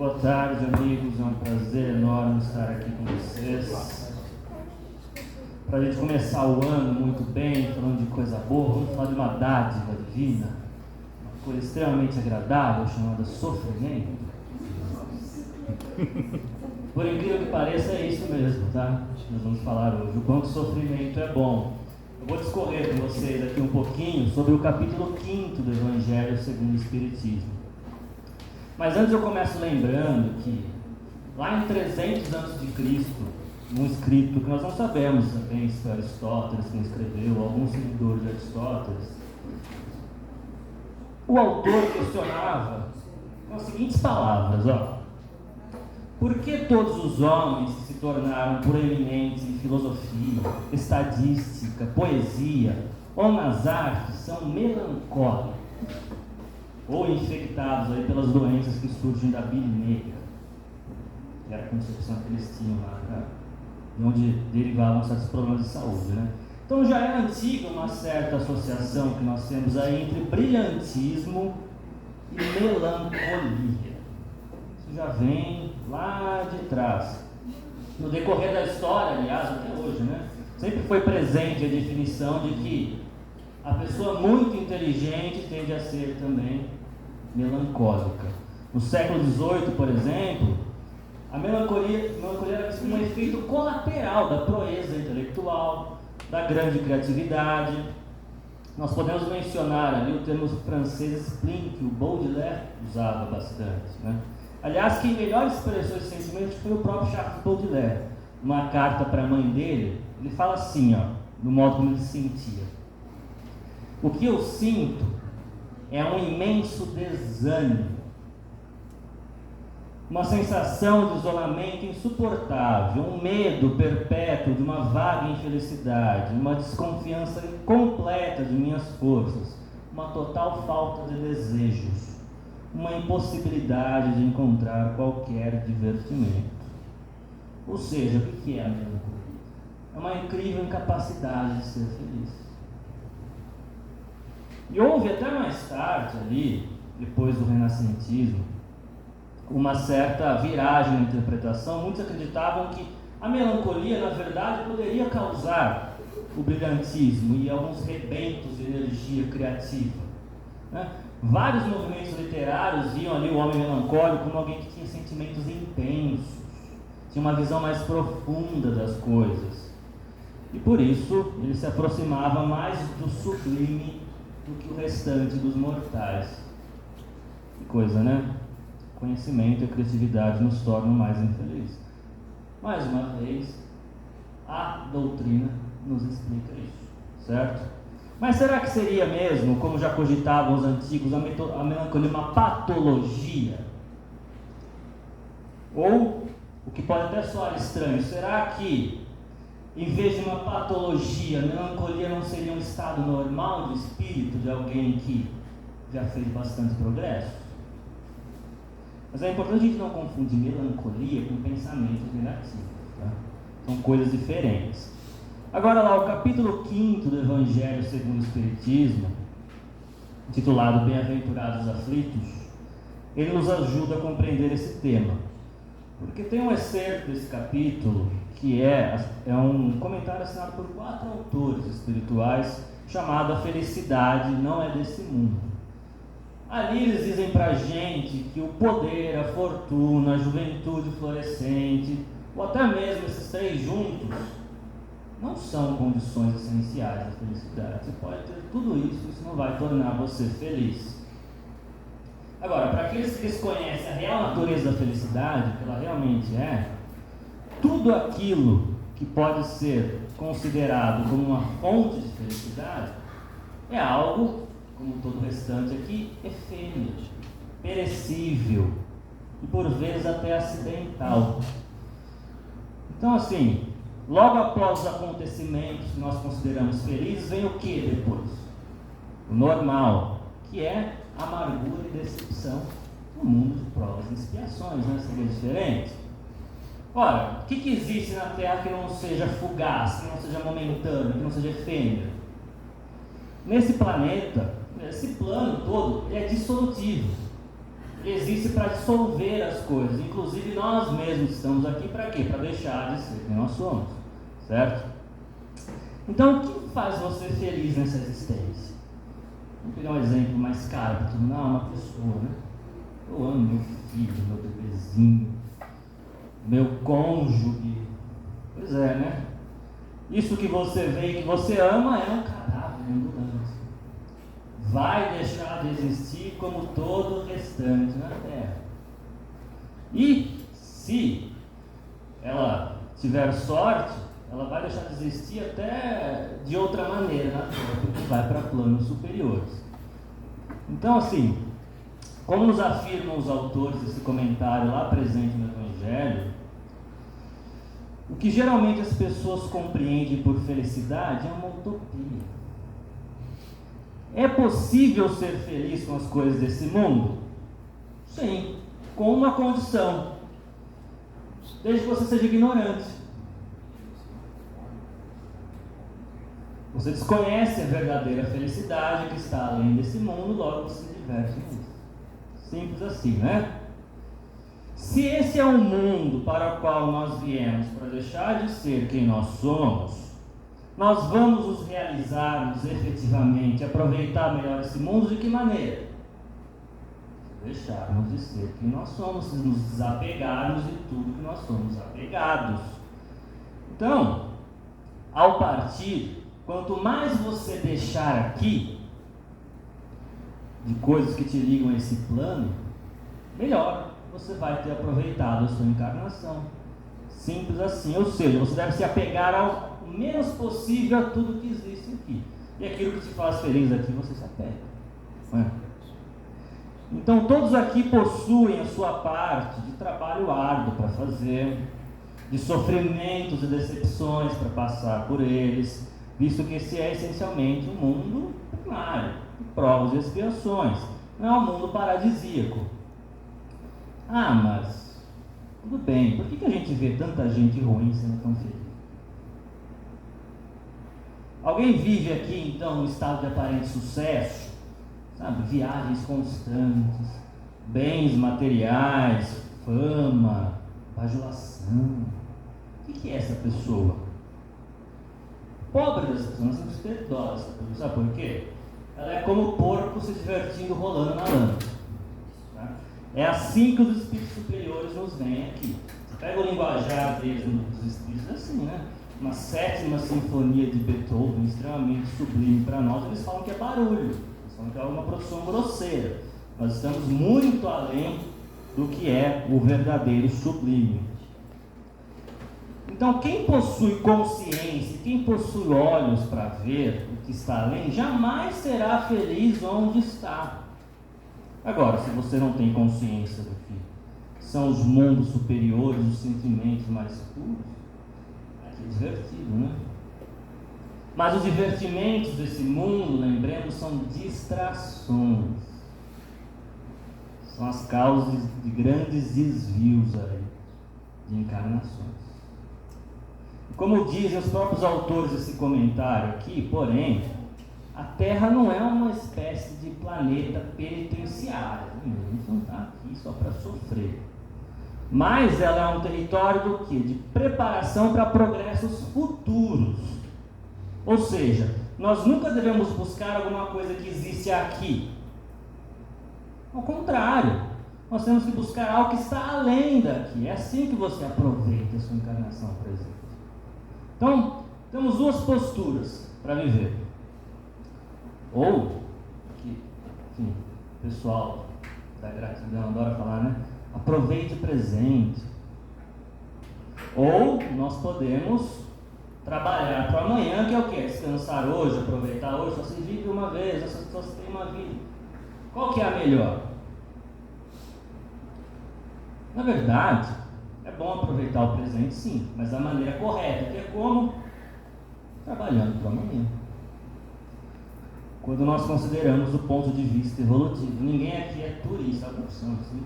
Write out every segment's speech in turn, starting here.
Boa tarde, amigos. É um prazer enorme estar aqui com vocês. Para a gente começar o ano muito bem, falando de coisa boa, vamos falar de uma dádiva divina, uma coisa extremamente agradável chamada sofrimento. Por incrível que pareça, é isso mesmo, tá? Nós vamos falar hoje, o quanto sofrimento é bom. Eu vou discorrer com vocês aqui um pouquinho sobre o capítulo 5 do Evangelho segundo o Espiritismo. Mas antes eu começo lembrando que lá em 300 a.C., num escrito que nós não sabemos bem se foi Aristóteles quem escreveu, ou algum seguidor de Aristóteles, o autor questionava com as seguintes palavras, por que todos os homens que se tornaram proeminentes em filosofia, estadística, poesia ou nas artes são melancólicos ou infectados aí pelas doenças que surgem da bile negra, que era a concepção que eles tinham lá, né? De onde derivavam certos problemas de saúde, né? Então já é antiga uma certa associação que nós temos aí entre brilhantismo e melancolia. Isso já vem lá de trás. No decorrer da história, aliás, até hoje, né? Sempre foi presente a definição de que a pessoa muito inteligente tende a ser também melancólica. No século XVIII, por exemplo, a melancolia era vista como um efeito colateral da proeza intelectual, da grande criatividade. Nós podemos mencionar ali o termo francês spleen, que o Baudelaire usava bastante, né? Aliás, quem melhor expressou esse sentimento foi o próprio Charles Baudelaire. Numa carta para a mãe dele, ele fala assim, no modo como ele se sentia: o que eu sinto é um imenso desânimo, uma sensação de isolamento insuportável, um medo perpétuo de uma vaga infelicidade, uma desconfiança completa de minhas forças, uma total falta de desejos, uma impossibilidade de encontrar qualquer divertimento. Ou seja, o que é a melancolia? É uma incrível incapacidade de ser feliz. E houve até mais tarde ali, depois do renascentismo, uma certa viragem na interpretação. Muitos acreditavam que a melancolia, na verdade, poderia causar o brilhantismo e alguns rebentos de energia criativa, né? Vários movimentos literários viam ali o homem melancólico como alguém que tinha sentimentos intensos, tinha uma visão mais profunda das coisas. E por isso ele se aproximava mais do sublime do que o restante dos mortais. Que coisa, né? Conhecimento e criatividade nos tornam mais infelizes. Mais uma vez, a doutrina nos explica isso, certo? Mas será que seria mesmo, como já cogitavam os antigos, a melancolia uma patologia? Ou, o que pode até soar estranho, será que em vez de uma patologia, a melancolia não seria um estado normal de espírito de alguém que já fez bastante progresso? Mas é importante a gente não confundir melancolia com pensamento negativo, tá? São coisas diferentes. Agora lá, o capítulo 5 do Evangelho segundo o Espiritismo, intitulado Bem-aventurados aflitos, ele nos ajuda a compreender esse tema. Porque tem um excerto desse capítulo que é um comentário assinado por 4 autores espirituais, chamado A Felicidade Não É Desse Mundo. Ali eles dizem pra gente que o poder, a fortuna, a juventude florescente, ou até mesmo esses 3 juntos, não são condições essenciais da felicidade. Você pode ter tudo isso, isso não vai tornar você feliz. Agora, para aqueles que desconhecem a real natureza da felicidade, que ela realmente é, tudo aquilo que pode ser considerado como uma fonte de felicidade é algo, como todo o restante aqui, efêmero, perecível e por vezes até acidental. Então, assim, logo após os acontecimentos que nós consideramos felizes, vem o que depois? O normal, que é amargura e decepção no mundo de provas e expiações, né? Seria diferente? Ora, o que existe na Terra que não seja fugaz, que não seja momentâneo, que não seja efêmero? Nesse planeta, esse plano todo é dissolutivo. Ele existe para dissolver as coisas. Inclusive nós mesmos estamos aqui para quê? Para deixar de ser quem nós somos, certo? Então, o que faz você feliz nessa existência? Vamos pegar um exemplo mais caro para todo mundo. Uma pessoa, né? Eu amo meu filho, meu bebezinho, meu cônjuge. Pois é, né? Isso que você vê e que você ama é um cadáver em ambulância. Vai deixar de existir como todo o restante na Terra. E se ela tiver sorte, ela vai deixar de existir até de outra maneira na Terra, porque vai para planos superiores. Então, assim, como nos afirmam os autores desse comentário lá presente no Evangelho, o que geralmente as pessoas compreendem por felicidade é uma utopia. É possível ser feliz com as coisas desse mundo? Sim, com uma condição: desde que você seja ignorante. Você desconhece a verdadeira felicidade que está além desse mundo, logo você se diverte nisso. Simples assim, né? Se esse é o mundo para o qual nós viemos para deixar de ser quem nós somos, nós vamos nos realizarmos efetivamente, aproveitar melhor esse mundo de que maneira? Deixarmos de ser quem nós somos, nos desapegarmos de tudo que nós somos apegados. Então, ao partir, quanto mais você deixar aqui de coisas que te ligam a esse plano, melhor você vai ter aproveitado a sua encarnação. Simples assim. Ou seja, você deve se apegar ao menos possível a tudo que existe aqui. E aquilo que te faz feliz aqui, você se apega. Não é? Então, todos aqui possuem a sua parte de trabalho árduo para fazer, de sofrimentos e decepções para passar por eles, visto que esse é essencialmente um mundo primário, de provas e expiações. Não é um mundo paradisíaco. Ah, mas tudo bem, por que a gente vê tanta gente ruim sendo tão feliz? Alguém vive aqui, então, num estado de aparente sucesso, sabe? Viagens constantes, bens materiais, fama, bajulação. O que é essa pessoa? Pobre dessa pessoa, nós temos que ter dó dessa pessoa. Sabe por quê? Ela é como o porco se divertindo rolando na lama. Tá? É assim que os espíritos superiores nos veem aqui. Você pega o linguajar deles dos espíritos, é assim, né? Uma sétima sinfonia de Beethoven, extremamente sublime para nós, eles falam que é barulho, eles falam que é uma produção grosseira. Nós estamos muito além do que é o verdadeiro sublime. Então, quem possui consciência, quem possui olhos para ver o que está além, jamais será feliz onde está. Agora, se você não tem consciência do que são os mundos superiores, os sentimentos mais puros, é divertido, né? Mas os divertimentos desse mundo, lembremos, são distrações. São as causas de grandes desvios aí, de encarnações. Como dizem os próprios autores desse comentário aqui, porém, a Terra não é uma espécie de planeta penitenciário. A gente não está aqui só para sofrer. Mas ela é um território do quê? De preparação para progressos futuros. Ou seja, nós nunca devemos buscar alguma coisa que existe aqui. Ao contrário, nós temos que buscar algo que está além daqui. É assim que você aproveita a sua encarnação presente. Então, temos duas posturas para viver. Ou, que, enfim, o pessoal da gratidão adora falar, né? Aproveite o presente. Ou nós podemos trabalhar para amanhã, que é o quê? Descansar hoje, aproveitar hoje. Só se vive uma vez, só se tem uma vida. Qual que é a melhor? Na verdade, é bom aproveitar o presente, sim, mas da maneira correta, que é como? Trabalhando para amanhã. Quando nós consideramos do ponto de vista evolutivo, ninguém aqui é turista, alguns são assim,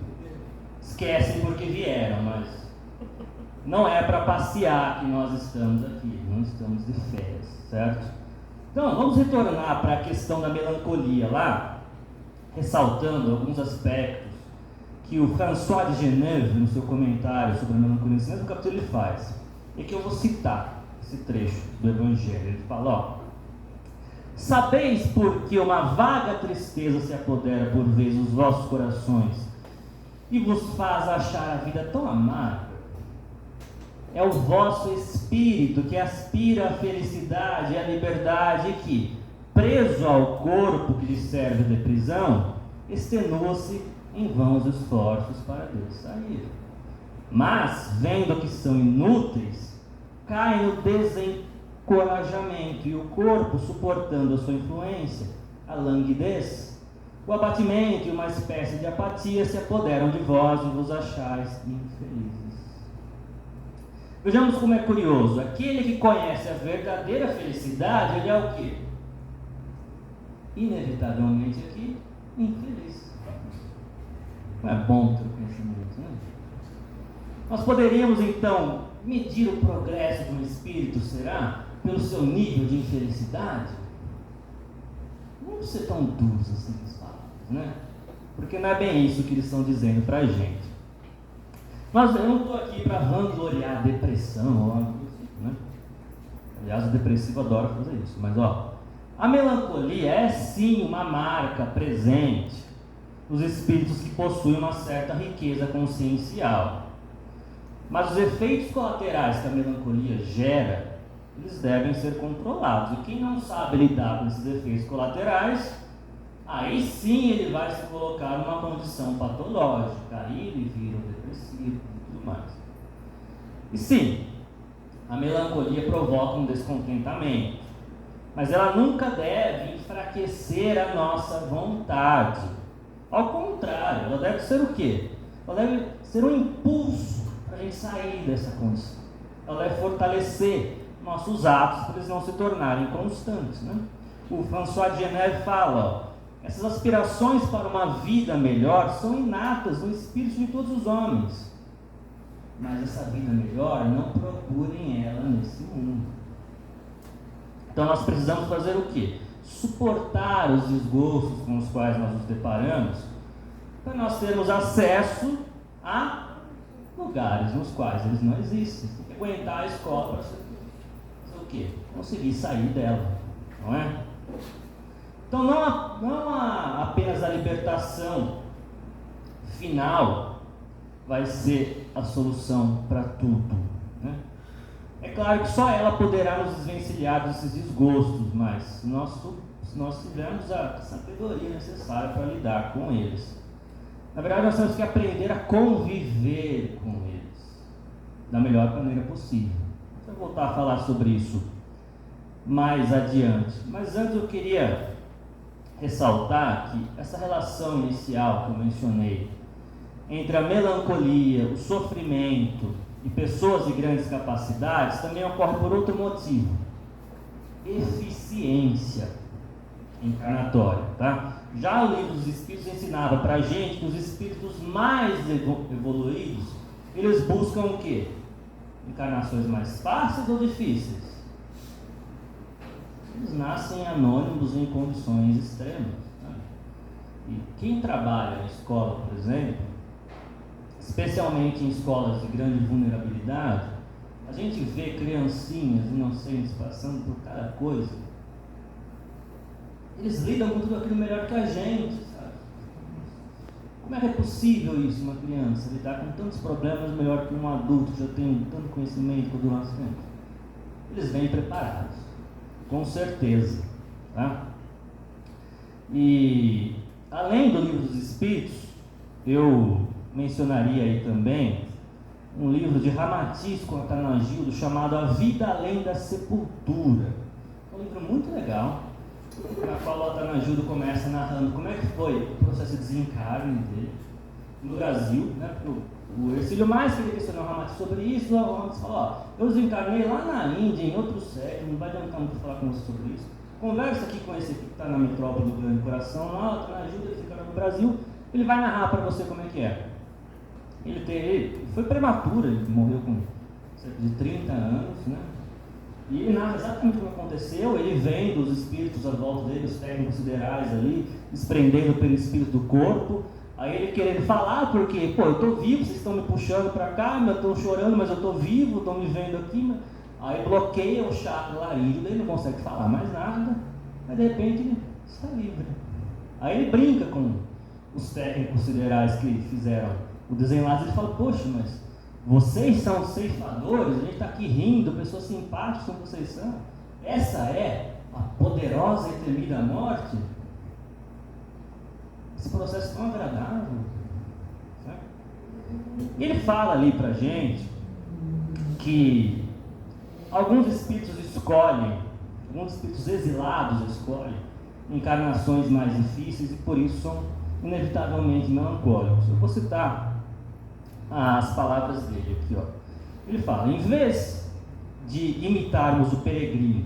esquecem porque vieram, mas não é para passear que nós estamos aqui, não estamos de férias, certo? Então, vamos retornar para a questão da melancolia lá, ressaltando alguns aspectos que o François de Geneve, no seu comentário sobre a melancolia, nesse mesmo capítulo ele faz, e que eu vou citar esse trecho do Evangelho. Ele fala, ó: sabeis porque uma vaga tristeza se apodera por vezes dos vossos corações e vos faz achar a vida tão amarga? É o vosso espírito que aspira à felicidade e à liberdade e que, preso ao corpo que lhe serve de prisão, extenua-se em vãos esforços para Deus sair. Mas, vendo que são inúteis, cai no desencorajamento e o corpo, suportando a sua influência, a languidez, o abatimento e uma espécie de apatia se apoderam de vós e vos achais infelizes. Vejamos como é curioso. Aquele que conhece a verdadeira felicidade, ele é o quê? Inevitavelmente aqui, infeliz. Não é bom ter o conhecimento, né? Nós poderíamos então medir o progresso de um espírito, será? Pelo seu nível de infelicidade? Não vamos ser tão duros assim nas palavras, né? Porque não é bem isso que eles estão dizendo para a gente. Mas eu não estou aqui para vangloriar a depressão ou algo do tipo, né? Aliás, o depressivo adora fazer isso. Mas ó, a melancolia é sim uma marca presente nos espíritos que possuem uma certa riqueza consciencial. Mas os efeitos colaterais que a melancolia gera, eles devem ser controlados. E quem não sabe lidar com esses efeitos colaterais, aí sim ele vai se colocar numa condição patológica, aí ele vira um depressivo e tudo mais. E sim, a melancolia provoca um descontentamento, mas ela nunca deve enfraquecer a nossa vontade. Ao contrário, ela deve ser o quê? Ela deve ser um impulso para a gente sair dessa condição. Ela deve fortalecer nossos atos para eles não se tornarem constantes, né? O François de Geneve fala, ó, essas aspirações para uma vida melhor são inatas no espírito de todos os homens. Mas essa vida melhor, não procurem ela nesse mundo. Então nós precisamos fazer o quê? Suportar os desgostos com os quais nós nos deparamos, para nós termos acesso a lugares nos quais eles não existem. Tem que aguentar a escola para fazer o quê? Conseguir sair dela, não é? Então não apenas a libertação final vai ser a solução para tudo, né? É claro que só ela poderá nos desvencilhar desses desgostos, mas se nós tivermos a sabedoria necessária para lidar com eles. Na verdade, nós temos que aprender a conviver com eles da melhor maneira possível. Eu vou voltar a falar sobre isso mais adiante. Mas antes eu queria ressaltar que essa relação inicial que eu mencionei entre a melancolia, o sofrimento e pessoas de grandes capacidades também ocorre por outro motivo: eficiência encarnatória, tá? Já o Livro dos Espíritos ensinava para a gente que os espíritos mais evoluídos, eles buscam o quê? Encarnações mais fáceis ou difíceis? Eles nascem anônimos em condições extremas, tá? E quem trabalha na escola, por exemplo, especialmente em escolas de grande vulnerabilidade, a gente vê criancinhas inocentes passando por cada coisa. Eles lidam com tudo aquilo melhor que a gente, sabe? Como é que é possível isso, uma criança lidar com tantos problemas melhor que um adulto que já tem tanto conhecimento do nascimento? Eles vêm preparados, com certeza, tá? E além do Livro dos Espíritos, eu mencionaria aí também um livro de Ramatiz com Atanagildo chamado A Vida Além da Sepultura. É um livro muito legal, na qual o Atanagildo começa narrando como é que foi o processo de desencarne dele no Brasil, né? O Ercílio mais queria questionar o Ramatiz sobre isso. O Ramatiz falou, ó, eu desencarnei lá na Índia, em outro século, não vai adiantar muito falar com você sobre isso. Conversa aqui com esse aqui que está na metrópole do Grande Coração, lá o Atanagildo, ele fica no Brasil, ele vai narrar para você como é que é. Ele foi prematuro, ele morreu com cerca de 30 anos, né? E ele narra exatamente o que aconteceu. Ele vendo os espíritos à volta dele, os técnicos siderais ali, desprendendo pelo espírito do corpo, Aí ele querendo falar, porque, pô, eu estou vivo, vocês estão me puxando para cá, eu estou chorando, mas eu estou vivo, estão me vendo aqui. Aí bloqueia o chakra laríngeo, daí não consegue falar mais nada, mas de repente ele está livre. Aí ele brinca com os técnicos siderais que fizeram o desenlace, ele fala, poxa, mas vocês são ceifadores, a gente está aqui rindo, pessoas simpáticas como vocês são. Essa é a poderosa e temida morte? Esse processo é tão agradável. Certo? E ele fala ali pra gente que alguns espíritos escolhem, alguns espíritos exilados escolhem encarnações mais difíceis e por isso são inevitavelmente melancólicos. Eu vou citar as palavras dele aqui, ó. Ele fala, em vez de imitarmos o peregrino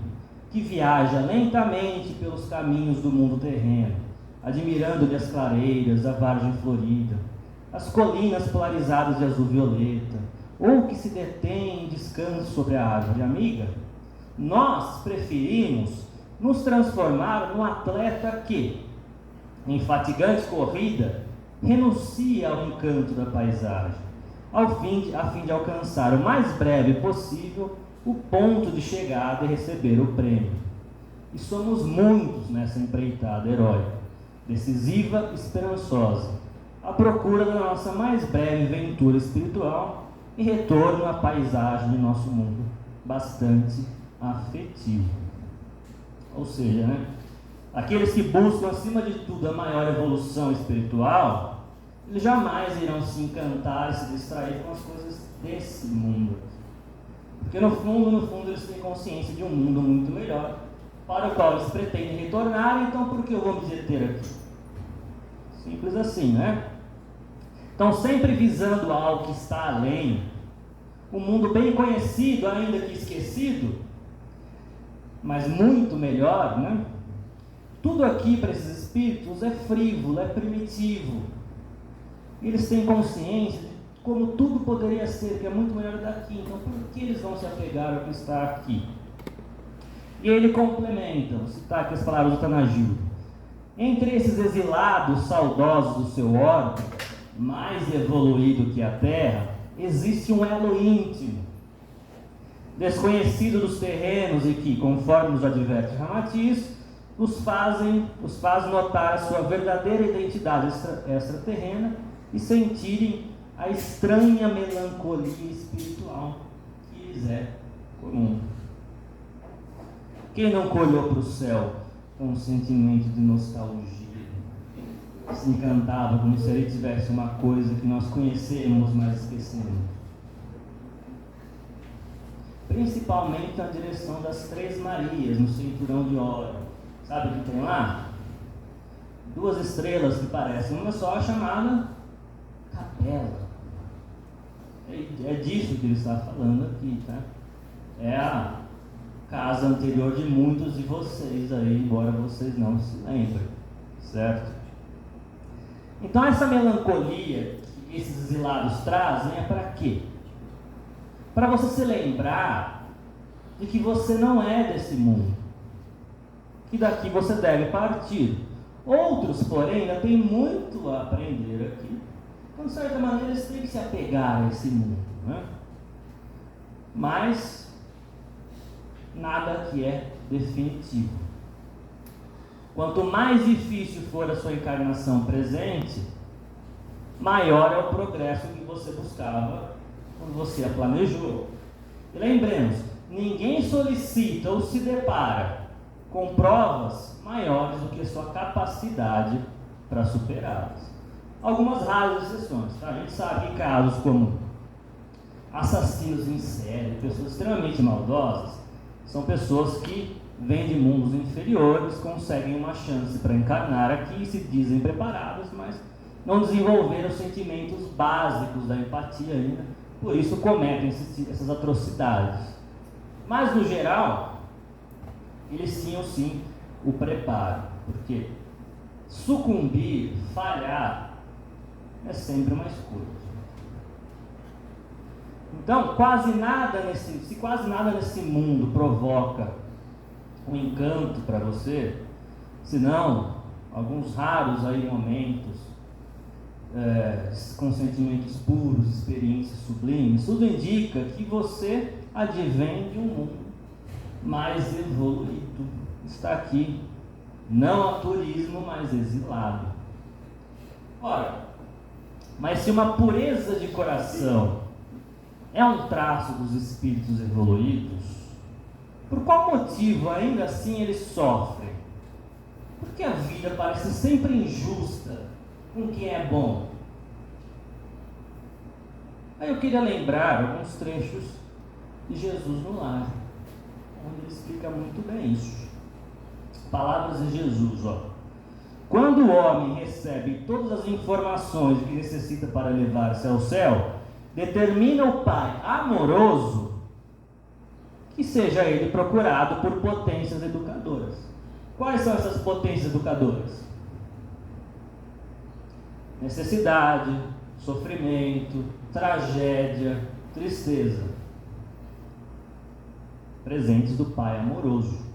que viaja lentamente pelos caminhos do mundo terreno, admirando-lhe as clareiras, a vargem florida, as colinas polarizadas de azul violeta, ou que se detém em descanso sobre a árvore amiga, nós preferimos nos transformar num atleta que, em fatigante corrida, renuncia ao encanto da paisagem, a fim de alcançar o mais breve possível o ponto de chegada e receber o prêmio. E somos muitos nessa empreitada heróica, decisiva e esperançosa, à procura da nossa mais breve ventura espiritual e retorno à paisagem de nosso mundo, bastante afetivo. Ou seja, né, aqueles que buscam acima de tudo a maior evolução espiritual, eles jamais irão se encantar e se distrair com as coisas desse mundo. Porque no fundo eles têm consciência de um mundo muito melhor, para o qual eles pretendem retornar, então por que eu vou me deter aqui? Simples assim, né? Então, sempre visando algo que está além, um mundo bem conhecido, ainda que esquecido, mas muito melhor, né? Tudo aqui para esses espíritos é frívolo, é primitivo. Eles têm consciência de como tudo poderia ser, que é muito melhor daqui. Então, por que eles vão se apegar ao que está aqui? E ele complementa, vou citar aqui as palavras do Tanagil. Entre esses exilados saudosos do seu orbe, mais evoluído que a Terra, existe um elo íntimo, desconhecido dos terrenos e que, conforme nos adverte Ramatiz, os faz notar a sua verdadeira identidade extraterrena e sentirem a estranha melancolia espiritual que lhes é comum. Quem não olhou para o céu com um sentimento de nostalgia, se encantava como se ele tivesse uma coisa que nós conhecemos, mas esquecemos? Principalmente na direção das Três Marias, no cinturão de Órion. Sabe o que tem lá? 2 estrelas que parecem uma só, chamada Capela. É disso que ele está falando aqui, tá? É a casa anterior de muitos de vocês aí, embora vocês não se lembrem, certo? Então essa melancolia que esses exilados trazem é para quê? Para você se lembrar de que você não é desse mundo, que daqui você deve partir. Outros, porém, ainda têm muito a aprender aqui. Então, de certa maneira, eles têm que se apegar a esse mundo, né? Mas nada aqui é definitivo. Quanto mais difícil for a sua encarnação presente, maior é o progresso que você buscava quando você a planejou. E lembremos, ninguém solicita ou se depara com provas maiores do que a sua capacidade para superá-las. Algumas raras exceções, tá? A gente sabe que casos como assassinos em série, pessoas extremamente maldosas, são pessoas que vêm de mundos inferiores, conseguem uma chance para encarnar aqui, se dizem preparadas, mas não desenvolveram os sentimentos básicos da empatia ainda, por isso cometem essas atrocidades. Mas, no geral, eles tinham sim o preparo, porque sucumbir, falhar, é sempre uma escolha. Então, se quase nada nesse mundo provoca um encanto para você, senão alguns raros aí momentos com sentimentos puros, experiências sublimes, tudo indica que você advém de um mundo mais evoluído. Está aqui, não a turismo, mas exilado. Ora, mas se uma pureza de coração é um traço dos espíritos evoluídos, por qual motivo ainda assim eles sofrem? Porque a vida parece sempre injusta com quem é bom. Aí eu queria lembrar alguns trechos de Jesus no Lar, onde ele explica muito bem isso. Palavras de Jesus, ó. Quando o homem recebe todas as informações que necessita para elevar-se ao céu, determina o Pai amoroso que seja ele procurado por potências educadoras. Quais são essas potências educadoras? Necessidade, sofrimento, tragédia, tristeza. Presentes do Pai amoroso.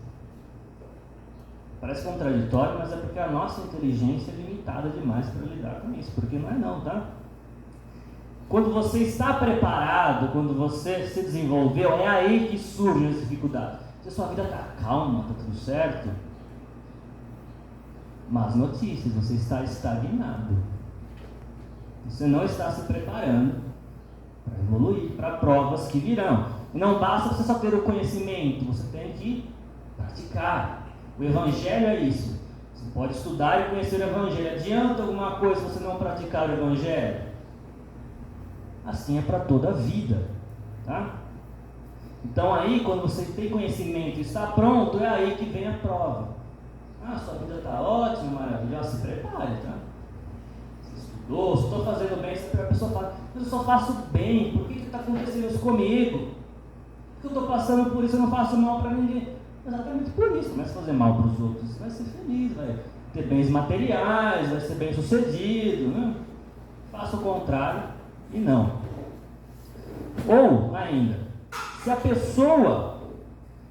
Parece contraditório, mas é porque a nossa inteligência é limitada demais para lidar com isso. Porque não é não, tá? Quando você está preparado, quando você se desenvolveu, é aí que surgem as dificuldades. Se a sua vida está calma, está tudo certo, más notícias, você está estagnado. Você não está se preparando para evoluir, para provas que virão. E não basta você só ter o conhecimento, você tem que praticar. O Evangelho é isso. Você pode estudar e conhecer o Evangelho. Adianta alguma coisa se você não praticar o Evangelho? Assim é para toda a vida, tá? Então aí, quando você tem conhecimento e está pronto, é aí que vem a prova. Sua vida está ótima, maravilhosa, se prepare, tá? Você estudou, se estou fazendo bem, a pessoa fala, mas eu só faço bem, por que está acontecendo isso comigo? Por que eu estou passando por isso, eu não faço mal para ninguém? Exatamente por isso, começa a fazer mal para os outros, você vai ser feliz, vai ter bens materiais, vai ser bem sucedido, né? Faça o contrário e não. Ou ainda, se a pessoa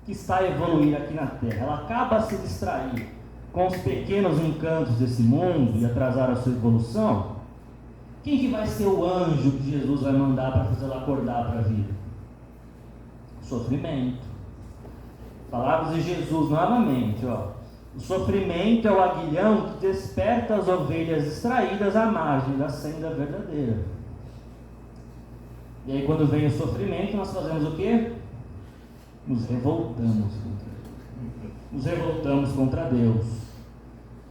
que está a evoluir aqui na Terra, ela acaba a se distrair com os pequenos encantos desse mundo e atrasar a sua evolução, quem que vai ser o anjo que Jesus vai mandar para fazer ela acordar para a vida? Sofrimento. Palavras de Jesus novamente, ó. O sofrimento é o aguilhão que desperta as ovelhas distraídas à margem da senda verdadeira. E aí quando vem o sofrimento, nós fazemos o quê? Nos revoltamos contra Deus. Nos revoltamos contra Deus,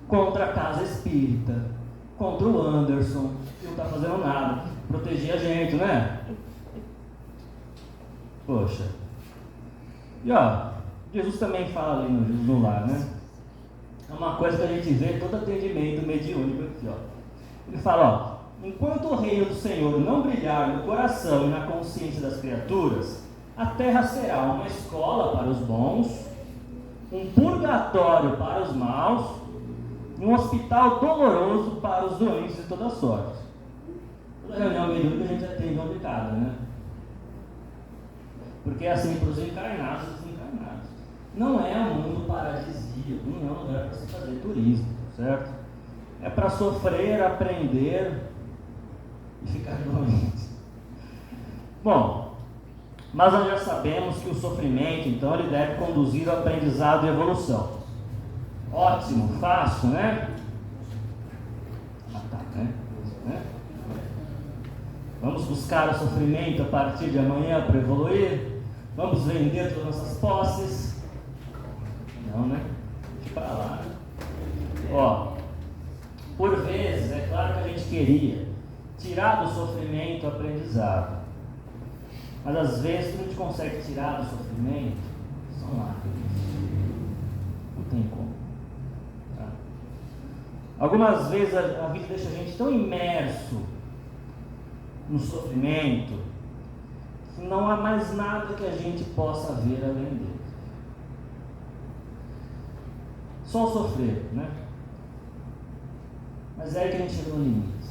contra a casa espírita, contra o Anderson, que não está fazendo nada, proteger a gente, né? Poxa. E ó, Jesus também fala ali no Lar, né? É uma coisa que a gente vê em todo atendimento mediúnico aqui, ó. Ele fala, ó, enquanto o reino do Senhor não brilhar no coração e na consciência das criaturas, a terra será uma escola para os bons, um purgatório para os maus, e um hospital doloroso para os doentes de toda sorte. Toda reunião mediúnica a gente atende uma picada, né? Porque é assim para os encarnados e desencarnados. Não é um mundo paradisíaco, não é um lugar para se fazer turismo, certo? É para sofrer, aprender e ficar doente. Bom, mas nós já sabemos que o sofrimento, então, ele deve conduzir ao aprendizado e evolução. Ótimo, fácil, né? Né? Vamos buscar o sofrimento a partir de amanhã para evoluir? Vamos vender todas as nossas posses? Não, né? Deixa para lá. Ó, por vezes, é claro que a gente queria tirar do sofrimento o aprendizado. Mas às vezes, quando a gente consegue tirar do sofrimento, são lágrimas. Não tem como. Tá? Algumas vezes a vida deixa a gente tão imerso no sofrimento que não há mais nada que a gente possa ver além dele. Só sofrer, né? Mas é aí que a gente chega no limite.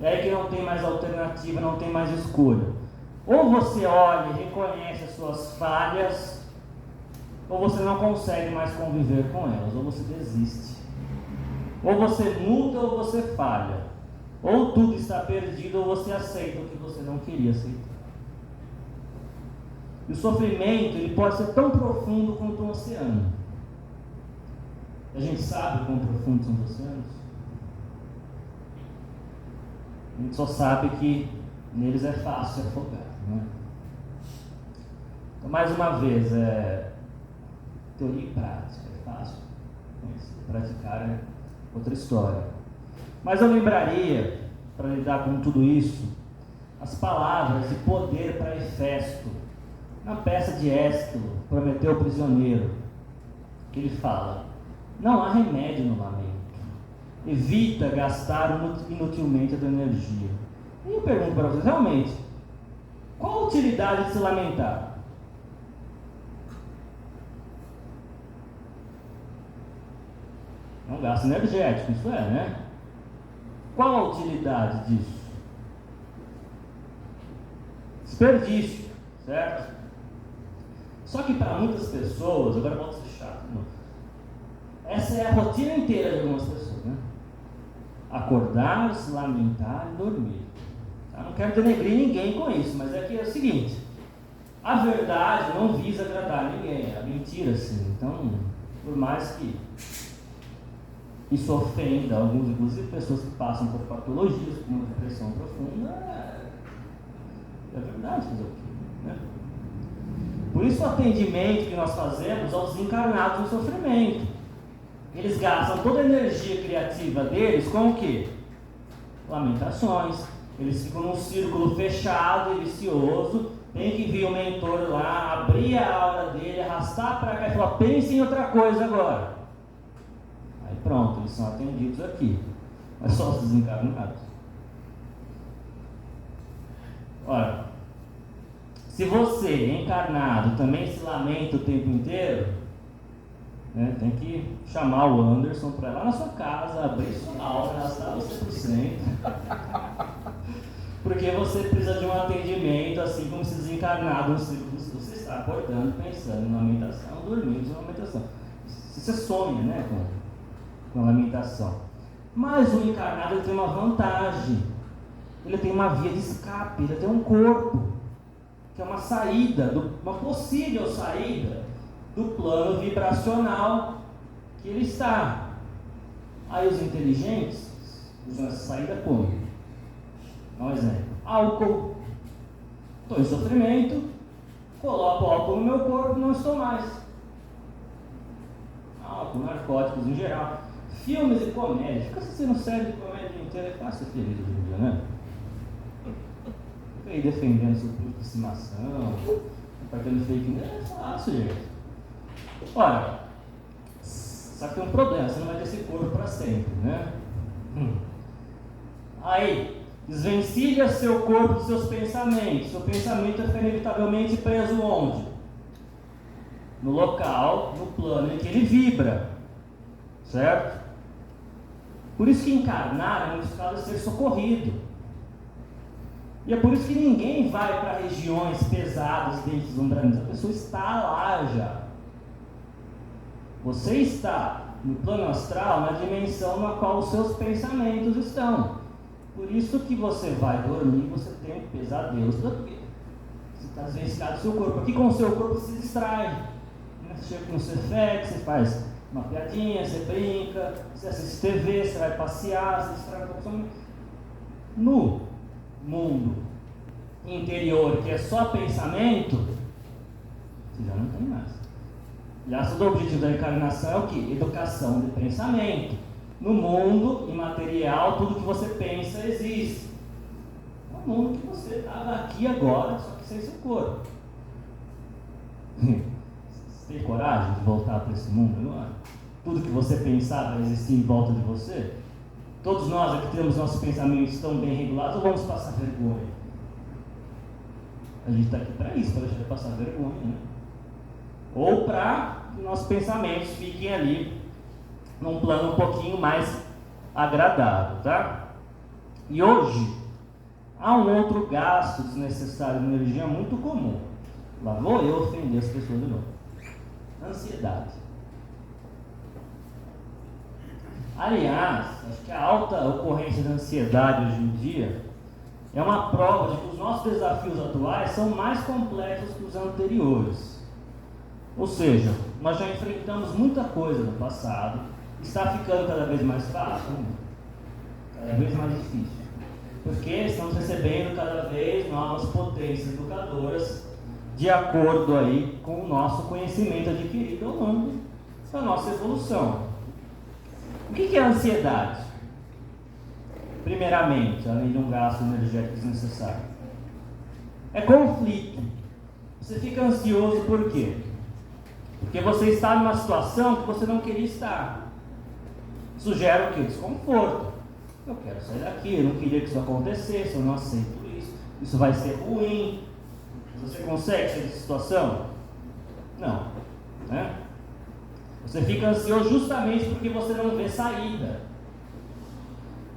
É aí que não tem mais alternativa, não tem mais escolha. Ou você olha e reconhece as suas falhas, ou você não consegue mais conviver com elas, ou você desiste. Ou você muda ou você falha. Ou tudo está perdido, ou você aceita o que você não queria aceitar. E o sofrimento, ele pode ser tão profundo quanto um oceano. A gente sabe quão profundos são os oceanos? A gente só sabe que neles é fácil se afogar, né? Então, mais uma vez, teoria e prática, é fácil praticar, é outra história. Mas eu lembraria, para lidar com tudo isso, as palavras de poder para Hefesto, na peça de Ésquilo, Prometeu Prisioneiro, que ele fala: não há remédio no lamento, evita gastar inutilmente a tua energia. E eu pergunto para vocês, realmente, qual a utilidade de se lamentar? É um gasto energético, isso é, né? Qual a utilidade disso? Desperdício, certo? Só que para muitas pessoas, agora pode ser chato, não. Essa é a rotina inteira de algumas pessoas, né? Acordar, se lamentar e dormir. Eu não quero denegrir ninguém com isso, mas é que é o seguinte: a verdade não visa agradar ninguém, a mentira sim. Então, por mais que isso ofenda alguns, inclusive pessoas que passam por patologias, como depressão profunda, é verdade fazer o quê, né? Por isso o atendimento que nós fazemos aos desencarnados no sofrimento. Eles gastam toda a energia criativa deles com o quê? Lamentações. Eles ficam num círculo fechado e vicioso. Tem que vir o mentor lá, abrir a aura dele, arrastar para cá e falar: pense em outra coisa agora. Aí pronto, eles são atendidos aqui. Mas só os desencarnados. Ora, se você, encarnado, também se lamenta o tempo inteiro, né, tem que chamar o Anderson para ir lá na sua casa, abrir sua aura, arrastar você para o centro. Porque você precisa de um atendimento, assim como se desencarnado no círculo. Você está acordando, pensando em lamentação, dormindo em lamentação. Você sonha, né, com a lamentação. Mas o encarnado, ele tem uma vantagem. Ele tem uma via de escape, ele tem um corpo, que é uma saída, uma possível saída do plano vibracional que ele está. Aí os inteligentes usam essa saída como? Dá um exemplo: álcool. Estou em sofrimento, coloco álcool no meu corpo, não estou mais. Álcool, narcóticos em geral. Filmes e comédia. Fica assistindo série de comédia inteira, é fácil ser feliz hoje em dia, né? Fica aí defendendo seu público de estimação, compartilhando fake news, é fácil, gente. Ora, só que tem um problema, você não vai ter esse corpo para sempre, né? Aí, desvencilha seu corpo dos seus pensamentos. Seu pensamento fica inevitavelmente preso onde? No local, no plano em que ele vibra, certo? Por isso que encarnar, em muitos casos, é ser socorrido. E é por isso que ninguém vai para regiões pesadas, deslumbradas. A pessoa está lá já. Você está no plano astral, na dimensão na qual os seus pensamentos estão. Por isso que você vai dormir, você tem um pesadelo. Porque você está desvencilhado do seu corpo. Aqui com o seu corpo você se distrai. Você chega no Cefex, você faz uma piadinha, você brinca, você assiste TV, você vai passear, você distrai um pouco. No mundo interior, que é só pensamento, você já não tem mais. Aliás, todo o objetivo da encarnação é o quê? Educação de pensamento. No mundo imaterial, tudo que você pensa existe. É o mundo que você estava aqui agora, só que sem seu corpo. Você tem coragem de voltar para esse mundo agora? Tudo que você pensar vai existir em volta de você? Todos nós aqui temos nossos pensamentos tão bem regulados, ou vamos passar vergonha? A gente está aqui para isso, para deixar de passar vergonha, né? Ou para que nossos pensamentos fiquem ali num plano um pouquinho mais agradável, tá? E hoje há um outro gasto desnecessário de energia muito comum. Lá vou eu ofender as pessoas de novo. Ansiedade. Aliás, acho que a alta ocorrência de ansiedade hoje em dia é uma prova de que os nossos desafios atuais são mais complexos que os anteriores. Ou seja, nós já enfrentamos muita coisa no passado, está ficando cada vez mais fácil, cada vez mais difícil. Porque estamos recebendo cada vez novas potências educadoras de acordo aí com o nosso conhecimento adquirido ao longo da nossa evolução. O que é a ansiedade? Primeiramente, além de um gasto energético desnecessário, é conflito. Você fica ansioso por quê? Porque você está numa situação que você não queria estar. Isso gera o quê? Desconforto. Eu quero sair daqui, eu não queria que isso acontecesse, eu não aceito isso, isso vai ser ruim. Você consegue sair dessa situação? Não. Né? Você fica ansioso justamente porque você não vê saída.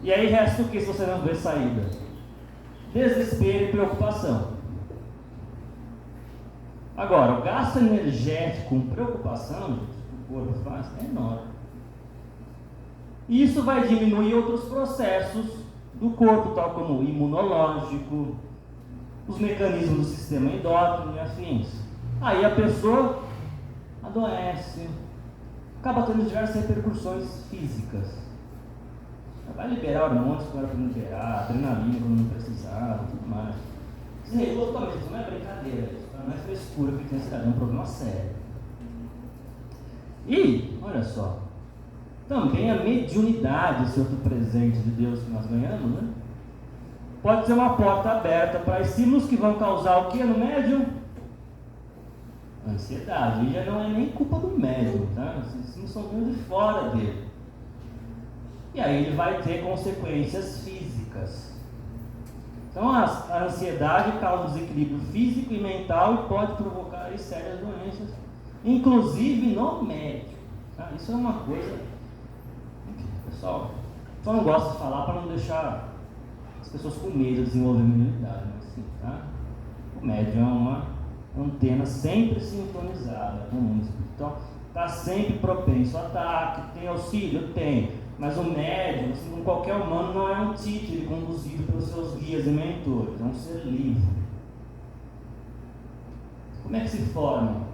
E aí resta o que se você não vê saída? Desespero e preocupação. Agora, o gasto energético com preocupação, gente, que o corpo faz, é enorme. E isso vai diminuir outros processos do corpo, tal como o imunológico, os mecanismos do sistema endócrino e afins. Aí a pessoa adoece, acaba tendo diversas repercussões físicas. Vai liberar hormônios que não era para liberar, adrenalina quando não precisava, tudo mais. Desregula totalmente, isso não é brincadeira, isso não é frescura, porque tem cidade, é um problema sério. E, olha só, também a mediunidade, esse outro presente de Deus que nós ganhamos, né? Pode ser uma porta aberta para estímulos que vão causar o que no médium? Ansiedade. E já não é nem culpa do médium, tá? Esses estímulos são vindo de fora dele. E aí ele vai ter consequências físicas. Então a ansiedade causa desequilíbrio físico e mental e pode provocar aí sérias doenças, inclusive no médium. Tá? Isso é uma coisa, pessoal, só não gosto de falar para não deixar as pessoas com medo de desenvolver mediunidade, mas sim, tá? O médium é uma antena sempre sintonizada com o mundo espiritual, está sempre propenso a ataque, tem auxílio? Tem. Mas o médium, assim como qualquer humano, não é um títere conduzido pelos seus guias e mentores, é um ser livre. Como é que se formam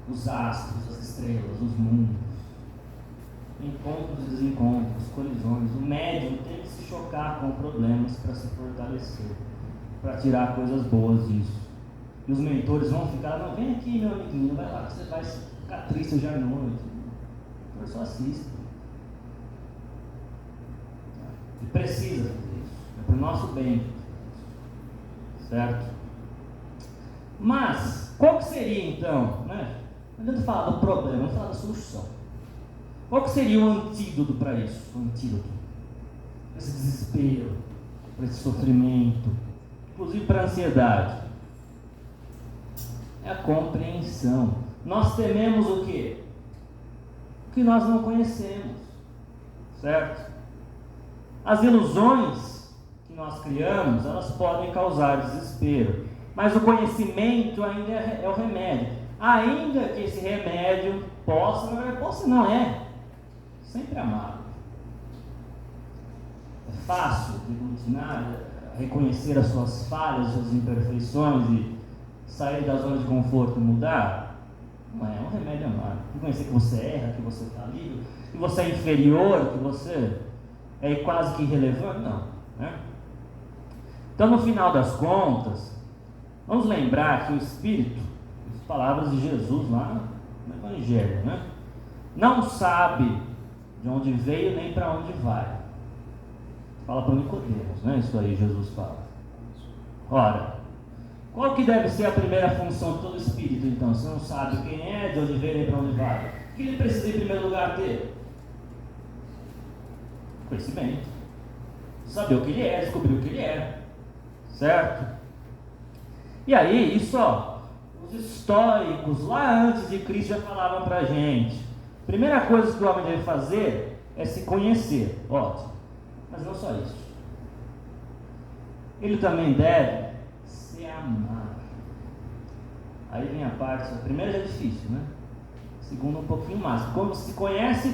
os astros, as estrelas, os mundos? Encontros e desencontros, colisões. O médium tem que se chocar com problemas para se fortalecer, para tirar coisas boas disso. E os mentores vão ficar, não, vem aqui meu amiguinho, vai lá, você vai ficar triste hoje à noite. O mentor só assiste. E precisa fazer isso. É para o nosso bem. Certo? Mas, qual que seria então, né? Não adianta falar do problema, vamos falar da solução. Qual que seria o antídoto para isso? O antídoto para esse desespero, para esse sofrimento, inclusive para a ansiedade. É a compreensão. Nós tememos o quê? O que nós não conhecemos. Certo? As ilusões que nós criamos, elas podem causar desespero. Mas o conhecimento ainda é o remédio. Ainda que esse remédio possa não é. Sempre amável. É fácil deglutinar, reconhecer as suas falhas, as suas imperfeições e sair da zona de conforto e mudar? Não é um remédio amável. Reconhecer que você erra, que você está livre, que você é inferior, que você é quase que irrelevante? Não. Né? Então, no final das contas, vamos lembrar que o Espírito, as palavras de Jesus lá no Evangelho, né? Não sabe de onde veio nem para onde vai. Fala para Nicodemos, né? Isso aí Jesus fala. Ora, qual que deve ser a primeira função de todo Espírito, então? Se não sabe quem é, de onde veio nem para onde vai, o que ele precisa em primeiro lugar ter? Conhecimento. Saber o que ele é, descobrir o que ele é. Certo? E aí, isso, ó, os estoicos lá antes de Cristo já falavam pra gente. Primeira coisa que o homem deve fazer é se conhecer. Ótimo. Mas não só isso. Ele também deve se amar. Aí vem a parte, a primeira já é difícil, né? A segunda um pouquinho mais. Quando se conhece,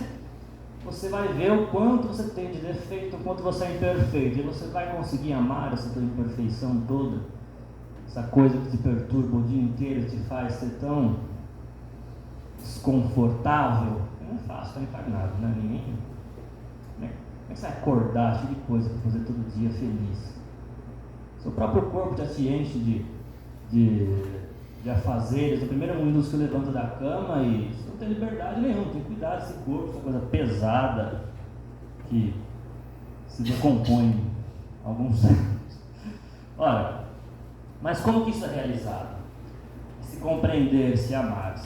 você vai ver o quanto você tem de defeito, o quanto você é imperfeito, e você vai conseguir amar essa tua imperfeição toda, essa coisa que te perturba o dia inteiro, te faz ser tão desconfortável. Não é fácil, está encarnado, né? Ninguém. Como é que você vai acordar cheio de coisa para fazer todo dia feliz? Seu próprio corpo já te enche de afazeres. No primeiro minuto você levanta da cama e você não tem liberdade nenhuma. Tem que cuidar desse corpo, essa coisa pesada que se decompõe em alguns anos. Ora, mas como que isso é realizado? Se compreender, se amar.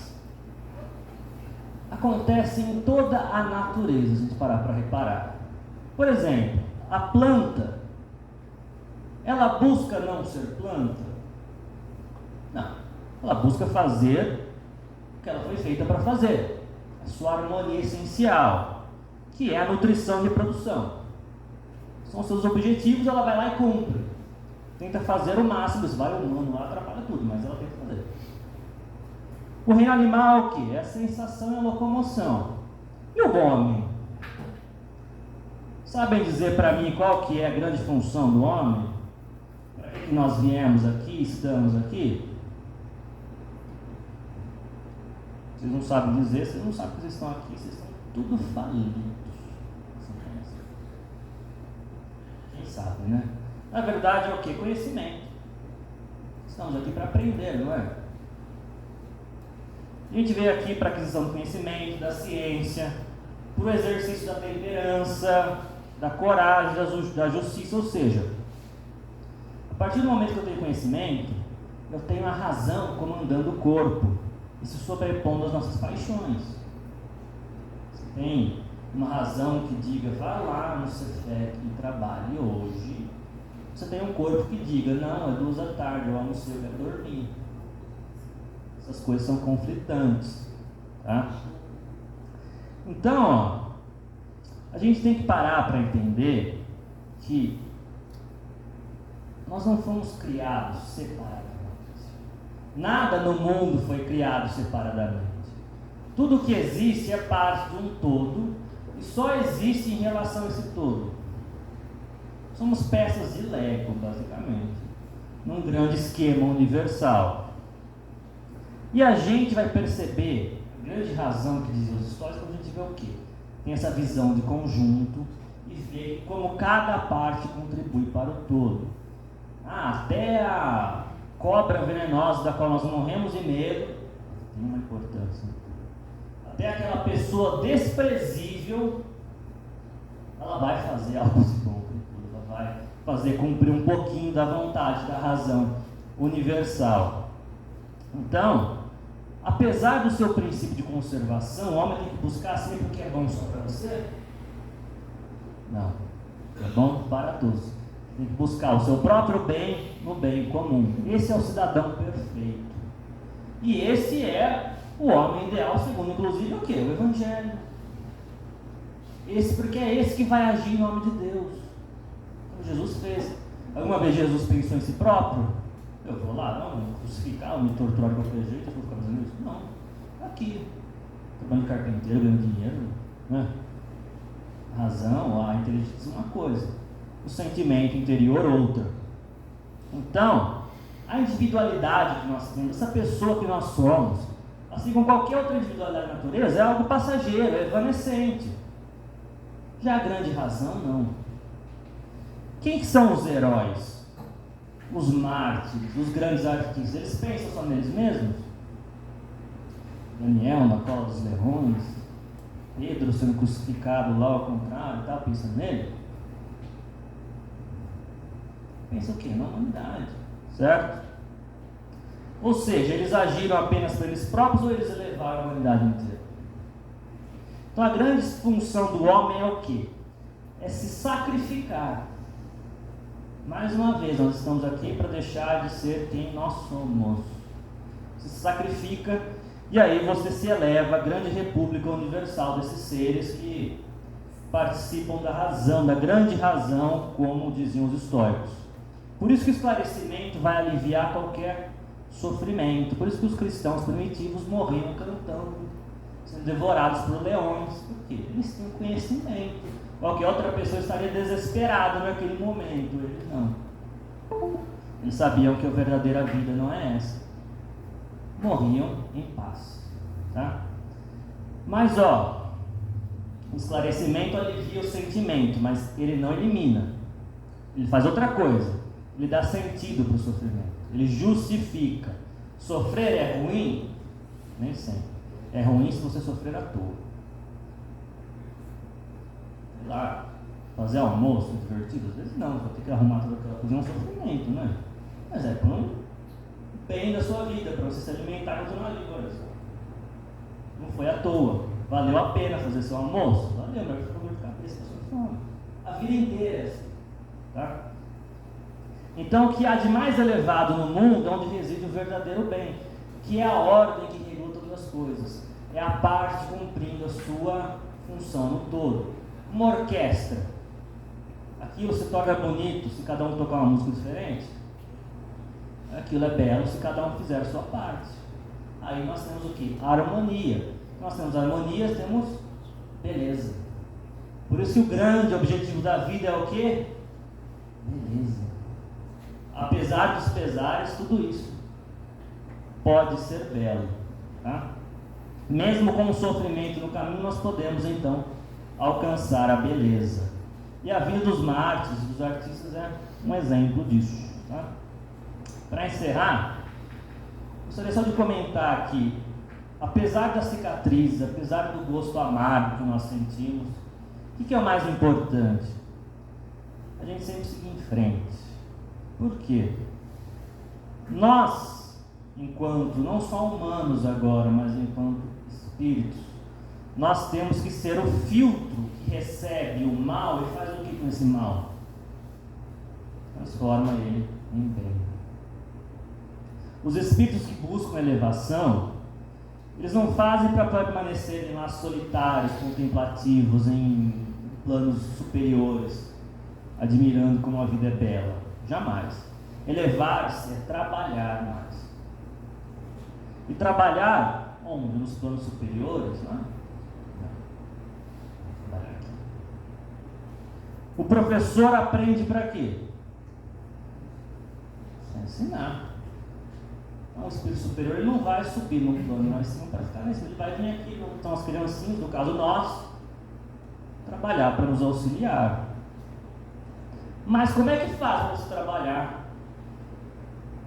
Acontece em toda a natureza, se a gente parar para reparar. Por exemplo, a planta, ela busca não ser planta? Não. Ela busca fazer o que ela foi feita para fazer. A sua harmonia essencial, que é a nutrição e reprodução. São seus objetivos, ela vai lá e cumpre. Tenta fazer o máximo, isso vai o humano lá, atrapalha tudo, mas ela tenta fazer. O reino animal, o que? É a sensação e a locomoção. E o homem? Sabem dizer para mim qual que é a grande função do homem? Para que nós viemos aqui, estamos aqui? Vocês não sabem dizer, vocês não sabem que vocês estão aqui, vocês estão tudo falidos. Quem sabe, né? Na verdade é o que? Conhecimento. Estamos aqui para aprender, não é? A gente veio aqui para a aquisição do conhecimento, da ciência, para o exercício da temperança, da coragem, da justiça, ou seja, a partir do momento que eu tenho conhecimento, eu tenho a razão comandando o corpo, e se sobrepondo às nossas paixões. Você tem uma razão que diga, vá lá no Cefet e trabalhe hoje. Você tem um corpo que diga, não, é 2 da tarde, eu almocei, eu quero dormir. Essas coisas são conflitantes, tá? Então, ó, a gente tem que parar para entender que nós não fomos criados separadamente. Nada no mundo foi criado separadamente. Tudo que existe é parte de um todo e só existe em relação a esse todo. Somos peças de Lego, basicamente, num grande esquema universal. E a gente vai perceber a grande razão que dizem os históricos quando a gente vê o quê? Tem essa visão de conjunto e vê como cada parte contribui para o todo. Até a cobra venenosa da qual nós morremos de medo tem uma importância. Até aquela pessoa desprezível, ela vai fazer algo de bom, ela vai fazer cumprir um pouquinho da vontade, da razão universal. Então, apesar do seu princípio de conservação, o homem tem que buscar sempre o que é bom só para você? Não, é bom para todos. Tem que buscar o seu próprio bem no bem comum. Esse é o cidadão perfeito. E esse é o homem ideal, segundo inclusive o quê? O Evangelho. Esse, porque é esse que vai agir em nome de Deus. Como Jesus fez. Alguma vez Jesus pensou em si próprio? Eu vou lá, não, me crucificar, me torturar de qualquer jeito, eu vou ficar fazendo isso? Não. Aqui, trabalhando de carpinteiro, ganhando dinheiro, né? A razão, a inteligência é uma coisa, o sentimento interior outra. Então, a individualidade que nós temos, essa pessoa que nós somos, assim como qualquer outra individualidade da natureza, é algo passageiro, é evanescente. Já a grande razão, não. Quem que são os heróis? Os mártires, os grandes artistas, eles pensam só neles mesmos? Daniel na cola dos leões, Pedro sendo crucificado lá ao contrário, tá pensando nele? Pensa o quê? Na humanidade, certo? Ou seja, eles agiram apenas para eles próprios ou eles elevaram a humanidade inteira? Então a grande função do homem é o quê? É se sacrificar. Mais uma vez, nós estamos aqui para deixar de ser quem nós somos. Você se sacrifica e aí você se eleva à grande república universal desses seres que participam da razão, da grande razão, como diziam os estoicos. Por isso que o esclarecimento vai aliviar qualquer sofrimento. Por isso que os cristãos primitivos morriam cantando. sendo devorados por leões. Por quê? Eles tinham conhecimento. Qualquer outra pessoa estaria desesperada naquele momento. Eles não. Eles sabiam que a verdadeira vida não é essa. Morriam em paz. Tá? Mas o esclarecimento alivia o sentimento, mas ele não elimina. Ele faz outra coisa. Ele dá sentido para o sofrimento. Ele justifica. Sofrer é ruim? Nem sempre. É ruim se você sofrer à toa. Sei lá, fazer almoço divertido? Às vezes não, vai ter que arrumar toda aquela coisa, é um sofrimento, né? Mas é para um bem da sua vida, para você se alimentar e continuar ali, olha só. Não foi à toa. Valeu a pena fazer seu almoço? Valeu, mas ficou dor de cabeça, sua fome. A vida inteira é assim. Tá? Então, o que há de mais elevado no mundo é onde reside o verdadeiro bem, que é a ordem que regula todas as coisas. É a parte cumprindo a sua função no todo. Uma orquestra. Aquilo se torna bonito se cada um tocar uma música diferente. Aquilo é belo se cada um fizer a sua parte. Aí nós temos o quê? Harmonia. Nós temos harmonia, temos beleza. Por isso que o grande objetivo da vida é o quê? Beleza. Apesar dos pesares, tudo isso pode ser belo. Tá? Mesmo com o sofrimento no caminho, nós podemos então alcançar a beleza. E a vida dos mártires, dos artistas, é um exemplo disso. Tá? Para encerrar, gostaria só de comentar aqui, apesar das cicatrizes, apesar do gosto amargo que nós sentimos, o que é o mais importante? A gente sempre seguir em frente. Por quê? Nós, enquanto não só humanos agora, mas enquanto espíritos, nós temos que ser o filtro que recebe o mal e faz o que com esse mal? Transforma ele em bem. Os espíritos que buscam elevação, eles não fazem para permanecerem lá solitários, contemplativos, em planos superiores, admirando como a vida é bela. Jamais. Elevar-se é trabalhar mais. E trabalhar onde? Nos planos superiores, não é? Trabalhar aqui. O professor aprende para quê? Para ensinar. Então, o espírito superior ele não vai subir no plano, mas sim para ficar nesse. Ele vai vir aqui, então as criancinhas, no caso nós, trabalhar para nos auxiliar. Mas como é que faz para você trabalhar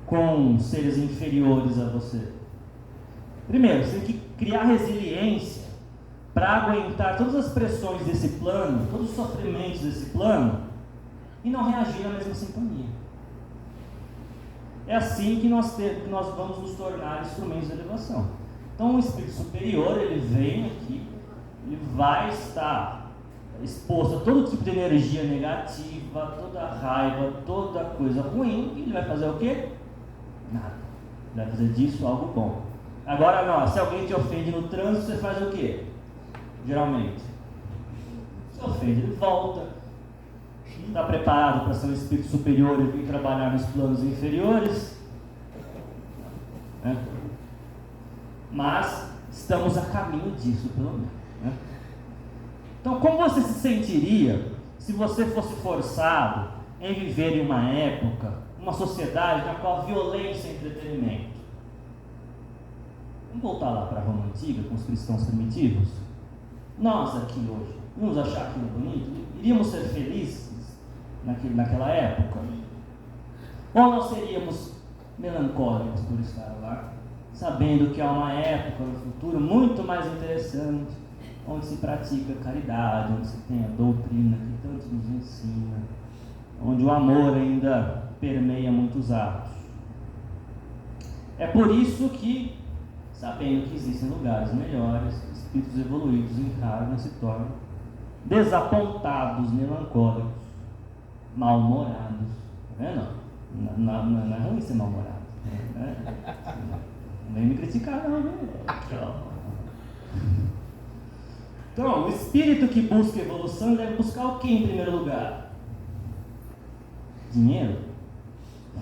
com seres inferiores a você? Primeiro, você tem que criar resiliência para aguentar todas as pressões desse plano, todos os sofrimentos desse plano e não reagir na mesma sintonia. É assim que nós vamos nos tornar instrumentos de elevação. Então, o espírito superior, ele vem aqui, ele vai estar exposto a todo tipo de energia negativa, toda raiva, toda coisa ruim, e ele vai fazer o quê? Nada. Ele vai fazer disso algo bom. Agora não, se alguém te ofende no trânsito, você faz o quê? Geralmente, se ofende, ele volta. Está preparado para ser um espírito superior e vir trabalhar nos planos inferiores? Mas estamos a caminho disso, pelo menos. Então, como você se sentiria se você fosse forçado em viver em uma época, uma sociedade na qual a violência é entretenimento? Vamos voltar lá para a Roma Antiga, com os cristãos primitivos? Nós aqui hoje, vamos achar aquilo bonito? Iríamos ser felizes naquela época? Ou nós seríamos melancólicos por estar lá, sabendo que há uma época no futuro muito mais interessante, onde se pratica caridade, onde se tem a doutrina que tanto nos ensina, onde o amor ainda permeia muitos atos. É por isso que, sabendo que existem lugares melhores, espíritos evoluídos encarnam e se tornam desapontados, melancólicos, mal-humorados. Tá vendo? Não é ruim ser mal-humorado. Não vem me criticar, não. Então, o espírito que busca evolução deve buscar o que em primeiro lugar? Dinheiro?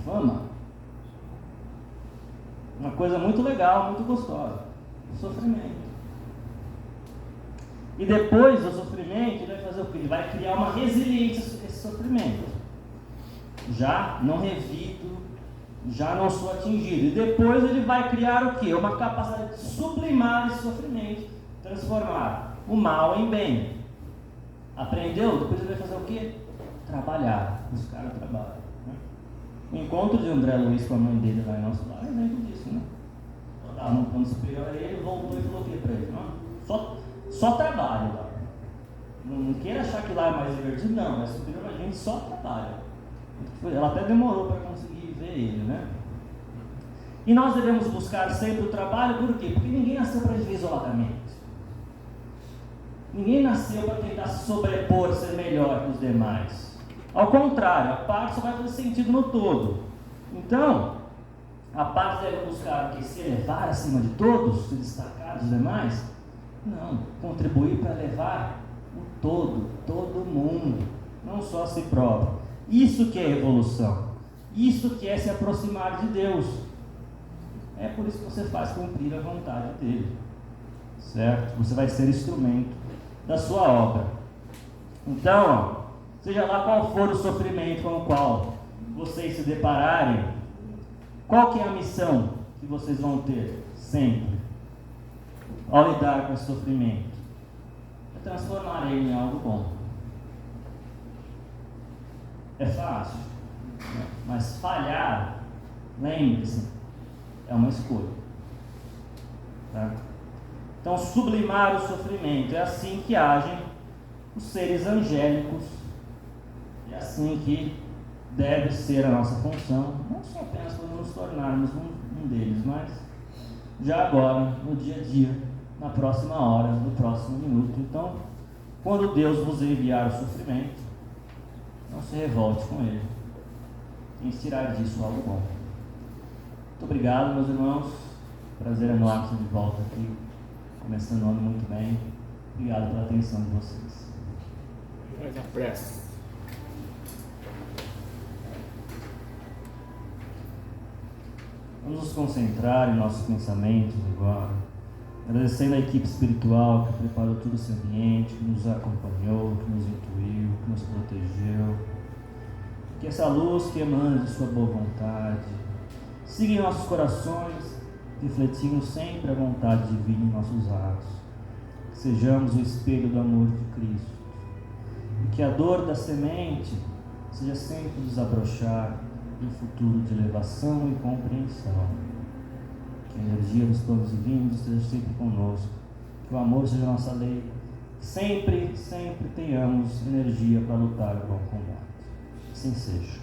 Fama? Uma coisa muito legal, muito gostosa. Sofrimento. E depois do sofrimento, ele vai fazer o quê? Ele vai criar uma resiliência a esse sofrimento. Já não revido, já não sou atingido. E depois ele vai criar o quê? Uma capacidade de sublimar esse sofrimento, transformar o mal em bem. Aprendeu? Depois ele vai fazer o quê? Trabalhar, buscar o trabalho. Né? O encontro de André Luiz com a mãe dele lá em nosso lar é exemplo disso, né? Eu estava num ponto superior a ele, voltou e falou o quê para ele? Não? Só trabalho lá. Não queira achar que lá é mais divertido, não. É superior a gente, só trabalha. Ela até demorou para conseguir ver ele, né? E nós devemos buscar sempre o trabalho, por quê? Porque ninguém nasceu para viver isoladamente. Ninguém nasceu para tentar se sobrepor, ser melhor que os demais. Ao contrário, a parte só vai fazer sentido no todo. Então, a parte deve buscar o quê? Se elevar acima de todos, se destacar dos demais? Não, contribuir para levar o todo mundo, não só a si próprio. Isso que é evolução, isso que é se aproximar de Deus. É por isso que você faz cumprir a vontade dele, certo? Você vai ser instrumento da sua obra. Então, seja lá qual for o sofrimento com o qual vocês se depararem, qual que é a missão que vocês vão ter sempre ao lidar com esse sofrimento? É transformar ele em algo bom. É fácil, né? Mas falhar, lembre-se, é uma escolha. Tá? Então, sublimar o sofrimento, é assim que agem os seres angélicos, é assim que deve ser a nossa função, não só apenas quando nos tornarmos um deles, mas já agora, no dia a dia, na próxima hora, no próximo minuto. Então, quando Deus vos enviar o sofrimento, não se revolte com ele, tem que tirar disso algo bom. Muito obrigado, meus irmãos, prazer enorme estar de volta aqui, começando o ano muito bem. Obrigado pela atenção de vocês. Faz a prece. Vamos nos concentrar em nossos pensamentos agora, agradecendo a equipe espiritual que preparou todo esse ambiente, que nos acompanhou, que nos intuiu, que nos protegeu. Que essa luz que emana de sua boa vontade siga em nossos corações, refletindo sempre a vontade divina em nossos atos. Que sejamos o espelho do amor de Cristo. E que a dor da semente seja sempre desabrochar de um futuro de elevação e compreensão. Que a energia dos planos divinos esteja sempre conosco. Que o amor seja nossa lei. Sempre tenhamos energia para lutar o bom combate. Assim seja.